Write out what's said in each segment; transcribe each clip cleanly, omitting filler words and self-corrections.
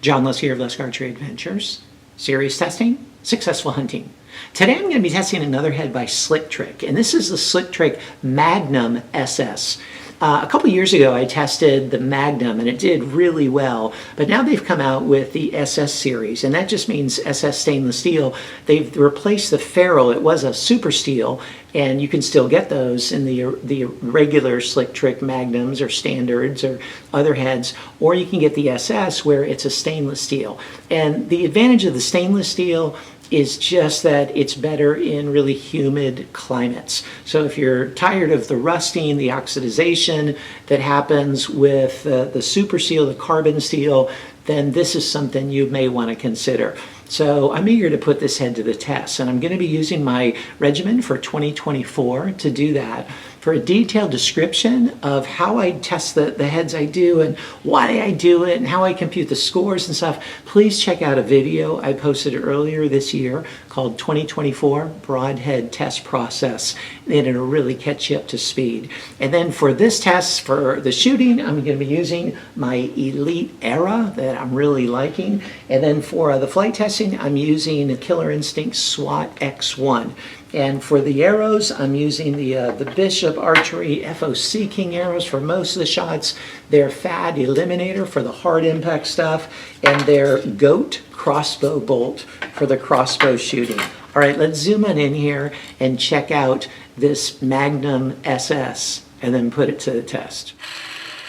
John Less here of Less Archery Adventures. Serious testing, successful hunting. Today I'm going to be testing another head by Slick Trick, and this is the Slick Trick Magnum SS. A couple years ago I tested the Magnum and it did really well, but now they've come out with the SS series, and that just means SS stainless steel. They've replaced the ferrule. It was a super steel, and you can still get those in the regular Slick Trick Magnums or Standards or other heads, or you can get the SS where it's a stainless steel. And the advantage of the stainless steel is just that it's better in really humid climates. So if you're tired of the rusting, the oxidization that happens with the super steel, the carbon steel, then this is something you may want to consider. So I'm eager to put this head to the test, and I'm going to be using my regimen for 2024 to do that. For a detailed description of how I test the heads I do and why I do it and how I compute the scores and stuff, please check out a video I posted earlier this year called 2024 Broadhead Test Process, and it'll really catch you up to speed. And then for this test, for the shooting, I'm going to be using my Elite Era that I'm really liking. And then for the flight testing, I'm using the Killer Instinct SWAT X1. And for the arrows, I'm using the Bishop Archery FOC King arrows for most of the shots. Their Fad Eliminator for the hard impact stuff, and their GOAT crossbow bolt for the crossbow shooting. All right, let's zoom on in here and check out this Magnum SS and then put it to the test.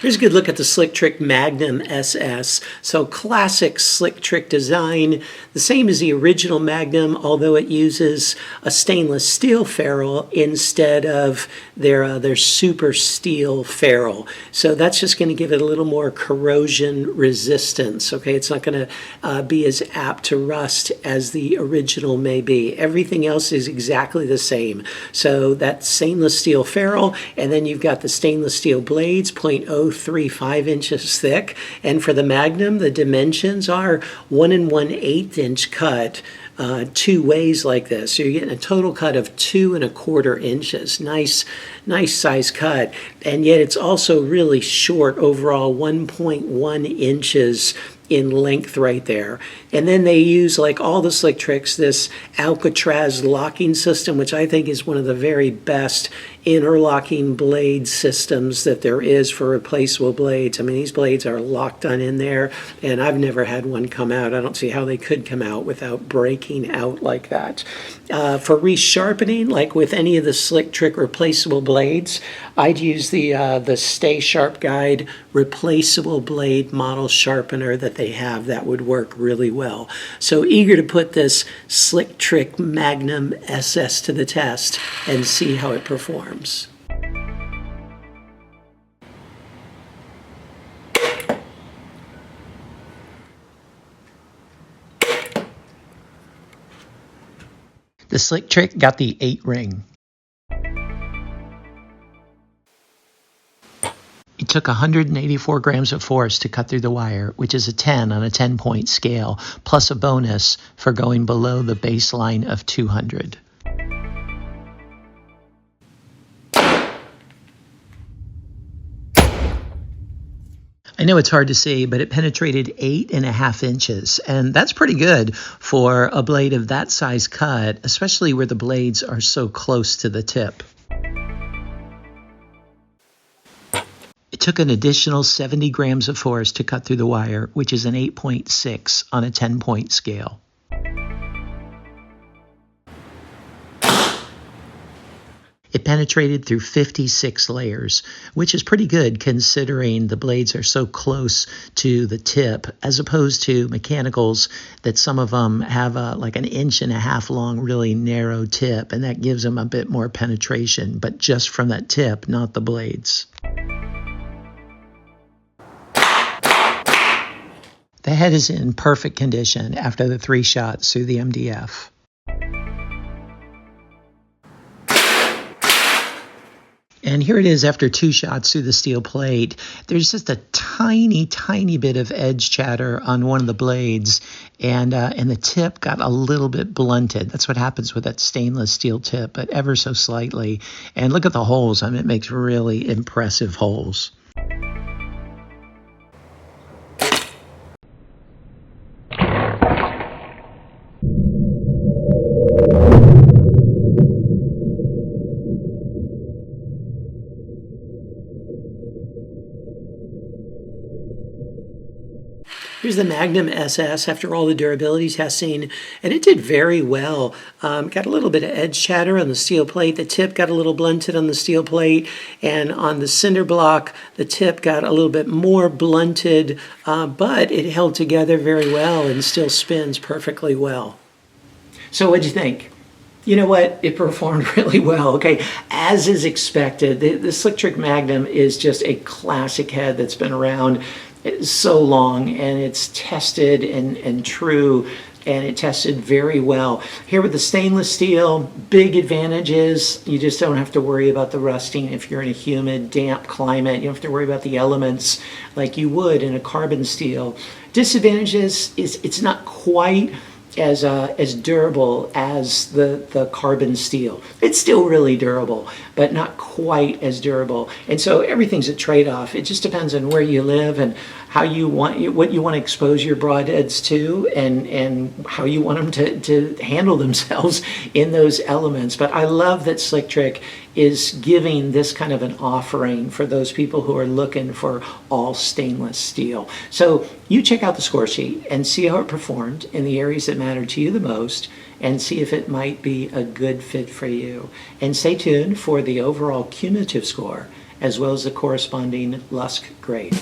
Here's a good look at the Slick Trick Magnum SS. So classic Slick Trick design, the same as the original Magnum, although it uses a stainless steel ferrule instead of their super steel ferrule. So that's just going to give it a little more corrosion resistance. Okay, it's not going to be as apt to rust as the original may be. Everything else is exactly the same. So that stainless steel ferrule, and then you've got the stainless steel blades, 0.035 inches thick, and for the Magnum the dimensions are 1 1/8 inch cut two ways like this, so you're getting a total cut of 2 1/4 inches. Nice size cut, and yet it's also really short overall, 1.1 inches in length right there. And then they use, like all the Slick Tricks, this Alcatraz locking system, which I think is one of the very best interlocking blade systems that there is for replaceable blades. I mean, these blades are locked on in there, and I've never had one come out. I don't see how they could come out without breaking out like that. For resharpening, like with any of the Slick Trick replaceable blades, I'd use the Stay Sharp Guide replaceable blade model sharpener that they have. That would work really well. So eager to put this Slick Trick Magnum SS to the test and see how it performs. The Slick Trick got the 8 ring. It took 184 grams of force to cut through the wire, which is a 10 on a 10-point scale, plus a bonus for going below the baseline of 200. I know it's hard to see, but it penetrated 8.5 inches, and that's pretty good for a blade of that size cut, especially where the blades are so close to the tip. It took an additional 70 grams of force to cut through the wire, which is an 8.6 on a 10-point scale. It penetrated through 56 layers, which is pretty good considering the blades are so close to the tip, as opposed to mechanicals that some of them have like an 1.5 inch long, really narrow tip, and that gives them a bit more penetration, but just from that tip, not the blades. The head is in perfect condition after the 3 shots through the MDF. And here it is after 2 shots through the steel plate. There's just a tiny bit of edge chatter on one of the blades, and the tip got a little bit blunted. That's what happens with that stainless steel tip, but ever so slightly. And look at the holes. I mean, it makes really impressive holes. Here's the Magnum SS after all the durability testing, and it did very well. Got a little bit of edge chatter on the steel plate. The tip got a little blunted on the steel plate, and on the cinder block, the tip got a little bit more blunted, but it held together very well and still spins perfectly well. So what'd you think? You know what? It performed really well. Okay, as is expected, the Slick Trick Magnum is just a classic head that's been around so long, and it's tested and true, and it tested very well. Here with the stainless steel, big advantage is you just don't have to worry about the rusting if you're in a humid, damp climate. You don't have to worry about the elements like you would in a carbon steel. Disadvantage is it's not quite as durable as the carbon steel. It's still really durable, but not quite as durable. And so everything's a trade-off. It just depends on where you live and how you want, what you want to expose your broadheads to, and how you want them to handle themselves in those elements. But I love that Slick Trick is giving this kind of an offering for those people who are looking for all stainless steel. So you check out the score sheet and see how it performed in the areas that matter to you the most, and see if it might be a good fit for you. And stay tuned for the overall cumulative score as well as the corresponding Lusk grade.